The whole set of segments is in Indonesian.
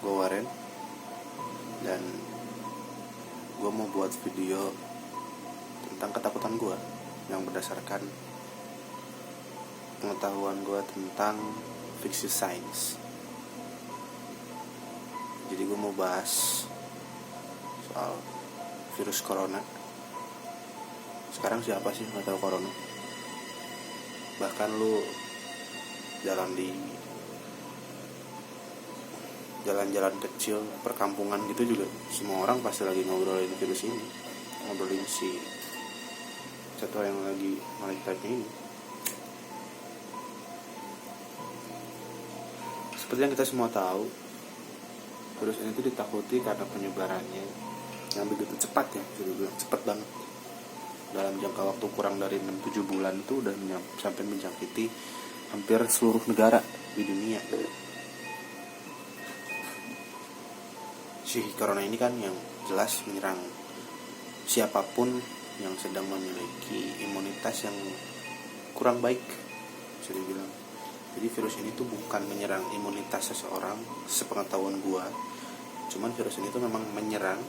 gue Waren, dan gue mau buat video tentang ketakutan gue yang berdasarkan pengetahuan gue tentang fiksi sains. Jadi gue mau bahas soal virus corona. Sekarang siapa sih nggak tahu corona? Bahkan lu jalan di jalan-jalan kecil perkampungan gitu juga semua orang pasti lagi ngobrolin virus ini, ngobrolin si satu yang lagi malaikatnya ini. Seperti yang kita semua tahu, virus ini tuh ditakuti karena penyebarannya yang begitu cepat ya, bisa dibilang cepat banget. Dalam jangka waktu kurang dari 6-7 bulan tuh udah sampai menjangkiti hampir seluruh negara di dunia. Si corona ini kan yang jelas menyerang siapapun yang sedang memiliki imunitas yang kurang baik, bisa dibilang. Jadi virus ini tuh bukan menyerang imunitas seseorang, sepengetahuan gua. Cuman virus ini tuh memang menyerang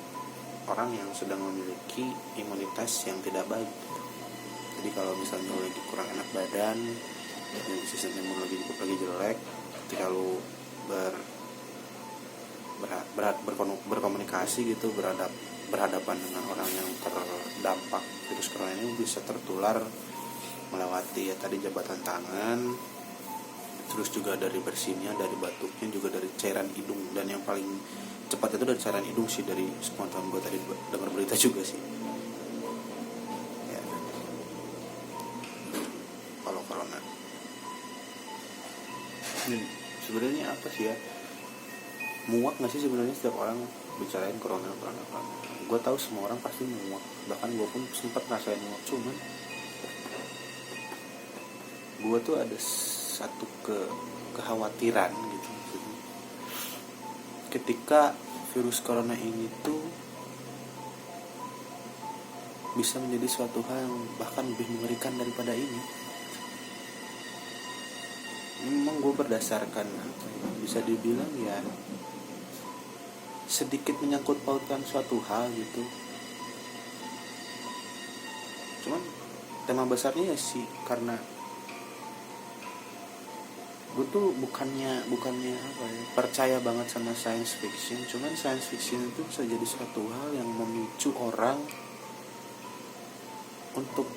orang yang sedang memiliki imunitas yang tidak baik. Jadi kalau misalnya lagi kurang enak badan, sistem imun lagi jelek, ketika lu berkomunikasi gitu, berhadapan dengan orang yang terdampak virus corona ini, bisa tertular melewati tadi jabatan tangan, terus juga dari bersinnya, dari batuknya, juga dari cairan hidung, dan yang paling cepat itu dari cairan hidung sih, dari sepengetahuan gue tadi dengar berita juga sih ya. Kalau corona ini sebenarnya apa sih ya, muak nggak sih sebenarnya setiap orang bicarain corona. Gue tahu semua orang pasti muak, bahkan gue pun sempat ngerasain muak. Cuman gue tuh ada satu kekhawatiran gitu, ketika virus corona ini tuh bisa menjadi suatu hal yang bahkan lebih mengerikan daripada ini. Memang gue berdasarkan bisa dibilang ya sedikit menyangkut pautkan suatu hal gitu. Cuman tema besarnya ya sih, karena gue tuh bukannya apa ya, percaya banget sama science fiction. Cuman science fiction itu bisa jadi suatu hal yang memicu orang untuk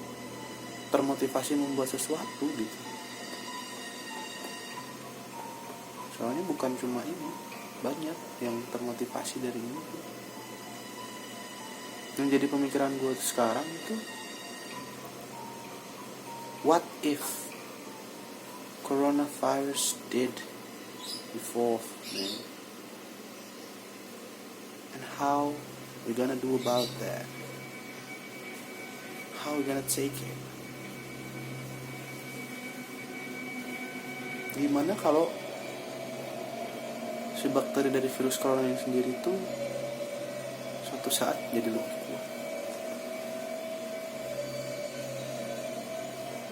termotivasi membuat sesuatu gitu. Soalnya bukan cuma ini, banyak yang termotivasi dari ini. Yang jadi pemikiran gue sekarang itu, what if coronavirus did evolve, man? And how we gonna do about that? How we gonna take it? Gimana kalau si bakteri dari virus corona ini sendiri tuh suatu saat jadi lebih kuat,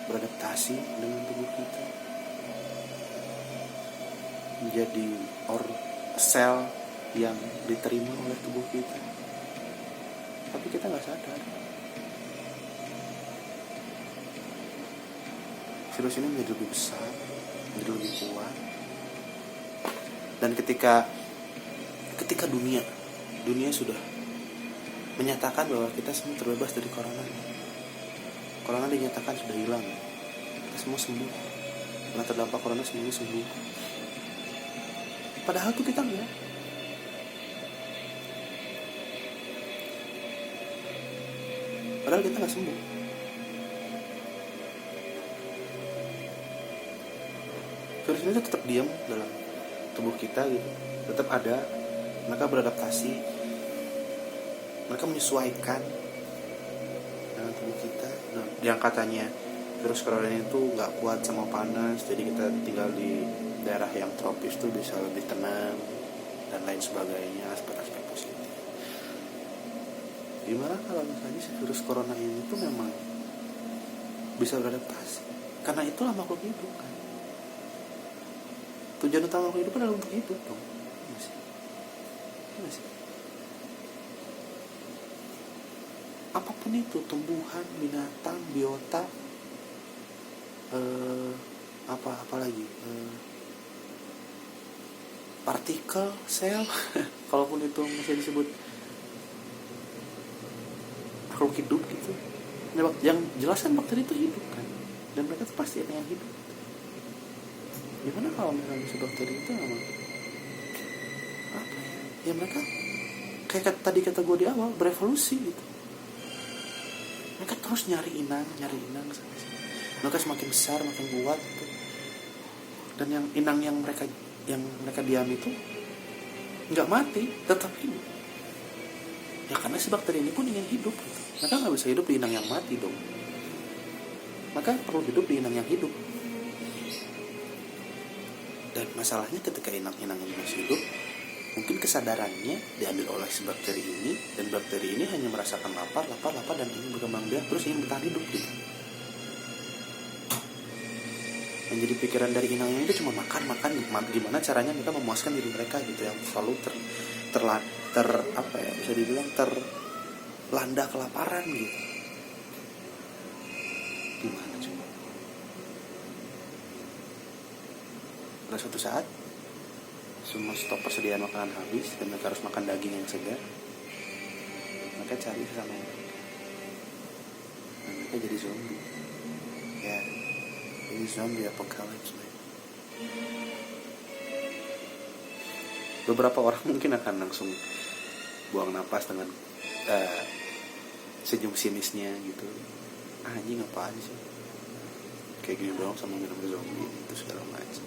beradaptasi dengan tubuh kita, menjadi sel yang diterima oleh tubuh kita, tapi kita nggak sadar virus ini menjadi lebih besar, menjadi lebih kuat. Dan ketika dunia sudah menyatakan bahwa kita semua terbebas dari corona dinyatakan sudah hilang, kita semua sembuh, karena terdampak corona semuanya sembuh. Padahal tuh kita enggak. Padahal kita nggak sembuh. Virus ini tetap diam dalam tubuh kita gitu, tetap ada. Mereka beradaptasi, mereka menyesuaikan dengan tubuh kita. Nah, yang katanya virus corona itu nggak kuat sama panas, jadi kita tinggal di daerah yang tropis tuh bisa lebih tenang dan lain sebagainya, aspek-aspek positif. Gimana kalau misalnya si virus corona ini tuh memang bisa beradaptasi? Karena itulah makhluk hidup kan. Tujuan utama makhluk hidup adalah untuk hidup dong. gak sih? Apapun itu, tumbuhan, binatang, biota, apa lagi, partikel, sel, kalaupun itu masih disebut makhluk hidup gitu. Yang jelas kan bakteri itu hidup kan, dan mereka tuh pasti ada yang hidup. Gimana kalau misalnya si bakteri itu emang apa ya mereka kayak tadi kata gue di awal, berevolusi gitu. Mereka terus nyari inang sampai sini. Mereka semakin besar, makin kuat gitu. Dan yang inang yang mereka diam itu nggak mati, tetap hidup. Ya karena si bakteri ini pun ingin hidup gitu. Mereka nggak bisa hidup di inang yang mati dong. Maka perlu hidup di inang yang hidup. Dan masalahnya ketika inang-inang ini masih hidup, mungkin kesadarannya diambil oleh si bakteri ini, dan bakteri ini hanya merasakan lapar dan ingin berkembang biak, terus ingin bertahan hidup gitu. Yang jadi pikiran dari inangnya itu cuma makan, gimana caranya mereka memuaskan diri mereka gitu, yang selalu bisa dibilang terlanda kelaparan gitu. Gimana coba? Pada suatu saat semua stok persediaan makanan habis dan mereka harus makan daging yang segar, mereka cari sesama mereka dan mereka jadi zombie. Ya, ini zombie apocalypse, man. Beberapa orang mungkin akan langsung buang napas dengan senyum sinisnya gitu. Anjing apaan sih, kayak gini doang sama minum zombie itu segala macam.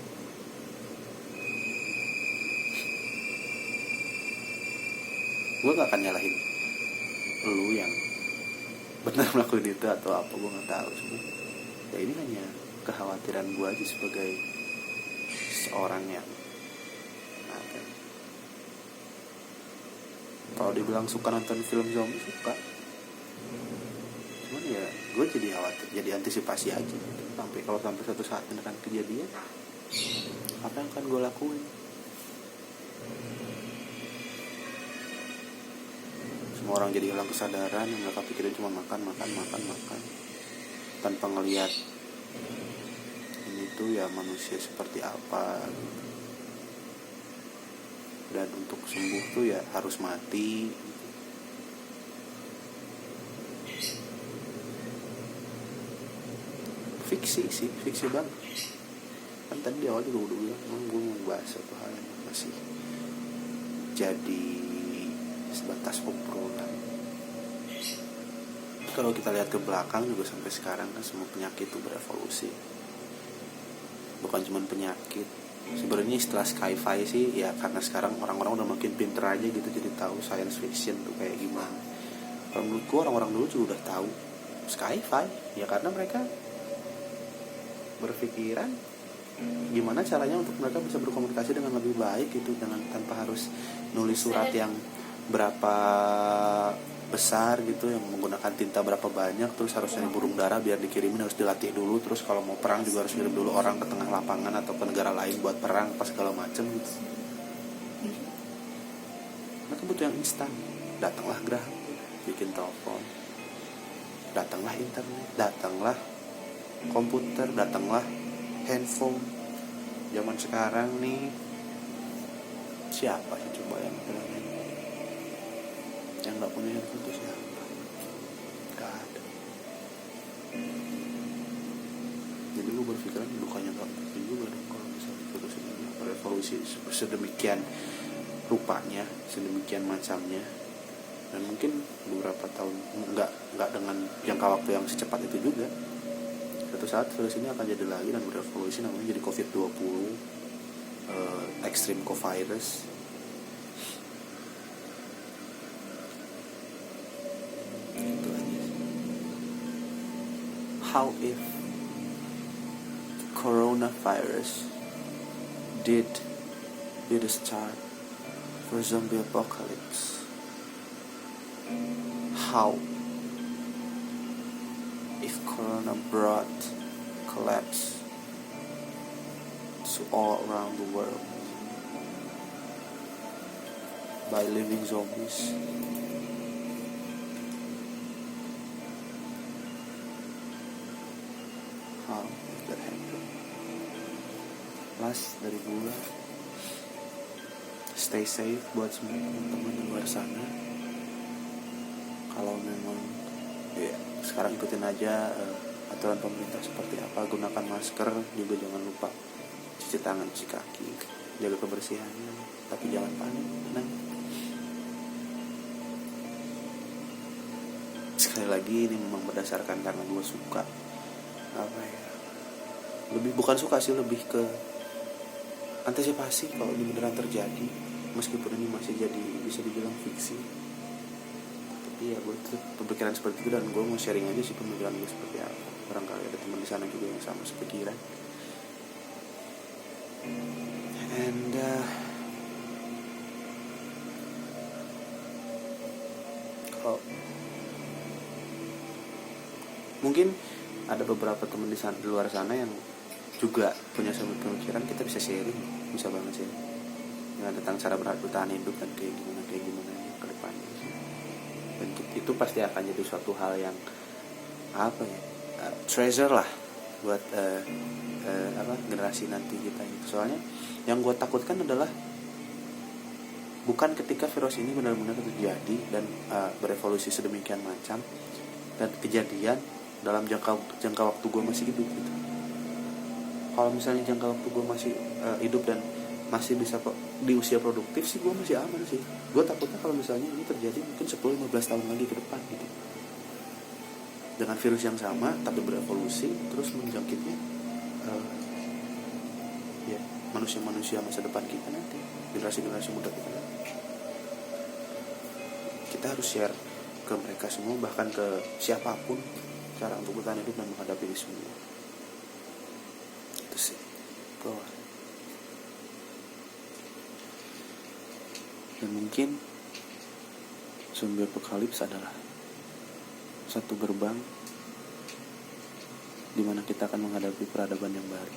Gue gak akan nyalahin lu yang benar melakukan itu atau apa, gue gak tahu sebenarnya. Ya ini hanya kekhawatiran gue aja sebagai seorang yang kalau dibilang suka nonton film zombie, suka. Cuman ya gue jadi khawatir, jadi antisipasi aja gitu. Sampai suatu saat beneran kejadian, apa yang akan gue lakuin? Semua orang jadi hilang kesadaran, yang mereka pikirin cuma makan tanpa ngelihat ini tuh ya manusia seperti apa gitu. Dan untuk sembuh tuh ya harus mati gitu. Fiksi banget. Kan tadi di awal juga udah bilang, gue mau bahas satu hal yang masih jadi sebatas obrolan. Kalau kita lihat ke belakang juga sampai sekarang kan semua penyakit itu berevolusi. Bukan cuma penyakit. Sebenarnya istilah sci-fi sih ya karena sekarang orang-orang udah makin pinter aja gitu, jadi tahu science fiction tuh kayak gimana. Kalau menurutku orang-orang dulu juga udah tahu sci-fi ya karena mereka berpikiran gimana caranya untuk mereka bisa berkomunikasi dengan lebih baik gitu, dengan tanpa harus nulis surat yang berapa besar gitu, yang menggunakan tinta berapa banyak, terus harus dari burung dara biar dikirimin harus dilatih dulu, terus kalau mau perang juga harus kirim dulu orang ke tengah lapangan atau ke negara lain buat perang pas segala macem gitu. Mereka butuh yang instan. Datanglah Graham, bikin telepon, datanglah internet, datanglah komputer, datanglah handphone. Zaman sekarang nih siapa sih coba yang nggak punya handphone itu siapa? Gak ada. Jadi gue berpikiran bukannya gak mungkin juga dong kalau misalnya virus ini revolusi sedemikian rupanya, sedemikian macamnya, dan mungkin beberapa tahun nggak dengan jangka waktu yang secepat itu juga. Suatu saat virus ini akan jadi lagi dan berevolusi namanya jadi COVID-20, Extreme Covirus. Itu aja. How if coronavirus did be the start for zombie apocalypse? How if corona brought collapse to all around the world? by living zombies. How that happen? Last dari gue, stay safe buat semua teman-teman di luar sana. Kalau memang ya sekarang ikutin aja aturan pemerintah seperti apa, gunakan masker, juga jangan lupa cuci tangan, cuci kaki, jaga kebersihannya, tapi jangan panik, tenang. Sekali lagi ini memang berdasarkan karena gue suka lebih bukan suka sih, lebih ke antisipasi kalau ini beneran terjadi, meskipun ini masih jadi bisa dibilang fiksi, tapi ya gue tuh pemikiran seperti itu, dan gue mau sharing aja sih pemikiran gue seperti apa. Barangkali ada teman di sana juga yang sama sepikiran. And kalau mungkin ada beberapa teman di luar sana yang juga punya sama pemikiran, kita bisa sharing, bisa banget sih ya, tentang cara bertahan hidup dan kayak gimana ke depannya. Dan itu pasti akan jadi suatu hal yang treasure lah buat generasi nanti kita gitu. Soalnya yang gue takutkan adalah bukan ketika virus ini benar-benar terjadi dan berevolusi sedemikian macam dan kejadian dalam jangka waktu gue masih hidup gitu. Kalau misalnya jangka waktu gue masih hidup dan masih bisa kok di usia produktif sih, gue masih aman sih. Gue takutnya kalau misalnya ini terjadi mungkin 10-15 tahun lagi ke depan gitu, dengan virus yang sama tapi berevolusi terus menjangkitnya manusia masa depan kita nanti, generasi muda kita nanti. Kita harus share ke mereka semua, bahkan ke siapapun, cara untuk bertahan hidup dan menghadapi ini semua. Itu sih bro. Dan mungkin zombie apocalypse adalah satu gerbang di mana kita akan menghadapi peradaban yang baru.